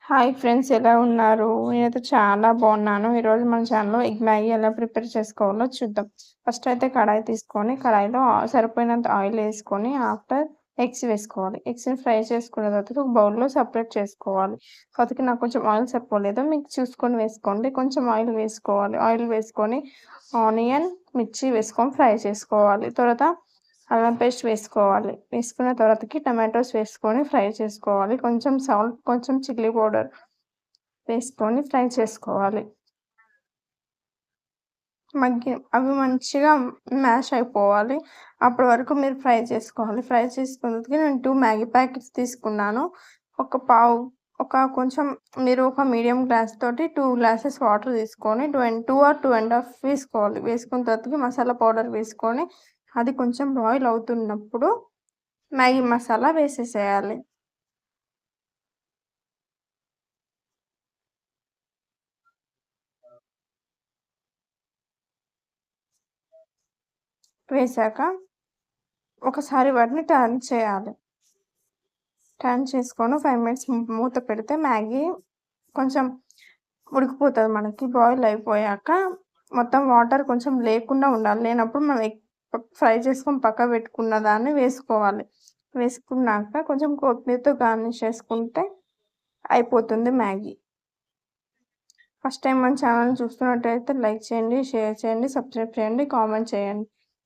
Hi friends, ఎలా ఉన్నారు? నేనైతే చాలా బాగున్నాను. ఈరోజు మన ఛానల్‌లో ఎగ్ మ్యాగీ ఎలా ప్రిపేర్ చేసుకోవాలో చూద్దాం. ఫస్ట్ అయితే కడాయి తీసుకొని, కడాయిలో సరిపోయినంత ఆయిల్ వేసుకొని, ఆఫ్టర్ ఎగ్స్ వేసుకోవాలి. ఎగ్స్‌ని ఫ్రై చేసుకున్న తర్వాత ఒక బౌల్‌లో సెపరేట్ చేసుకోవాలి. కాకపోతే నాకు కొంచెం ఆయిల్ సరిపోలేదు. మీకు చూసుకొని వేసుకోండి. కొంచెం ఆయిల్ వేసుకోవాలి. ఆయిల్ వేసుకొని ఆనియన్, మిర్చి వేసుకొని ఫ్రై చేసుకోవాలి. తర్వాత అల్లం పేస్ట్ వేసుకోవాలి. వేసుకున్న తర్వాతకి టమాటోస్ వేసుకొని ఫ్రై చేసుకోవాలి. కొంచెం సాల్ట్, కొంచెం చిల్లీ పౌడర్ వేసుకొని ఫ్రై చేసుకోవాలి. అవి మంచిగా మ్యాష్ అయిపోవాలి. అప్పటి వరకు మీరు ఫ్రై చేసుకోవాలి. ఫ్రై చేసుకున్నకి నేను 2 మ్యాగీ ప్యాకెట్స్ తీసుకున్నాను. ఒక పావు ఒక కొంచెం మీరు ఒక మీడియం గ్లాస్ తోటి 2 గ్లాసెస్ వాటర్ తీసుకొని 2 ఆర్ 2 ½ వేసుకోవాలి. వేసుకున్న తర్వాతకి మసాలా పౌడర్ వేసుకొని అది కొంచెం బాయిల్ అవుతున్నప్పుడు మ్యాగీ మసాలా వేసేసేయాలి. వేశాక ఒకసారి వాటిని టర్న్ చేయాలి. టర్న్ చేసుకొని 5 మినిట్స్ మూత పెడితే మ్యాగీ కొంచెం ఉడికిపోతది మనకి. బాయిల్ అయిపోయాక మొత్తం వాటర్ కొంచెం లేకుండా ఉండాలి. లేనప్పుడు మనం ఫ్రై చేసుకొని పక్కకు పెట్టుకున్న దాన్ని వేసుకోవాలి. వేసుకున్నాక కొంచెం కొత్తిమీరతో గార్నిష్ చేసుకుంటే అయిపోతుంది మ్యాగీ. ఫస్ట్ టైం మన ఛానల్‌ని చూస్తున్నట్టయితే లైక్ చేయండి, షేర్ చేయండి, సబ్స్క్రైబ్ చేయండి, కామెంట్ చేయండి.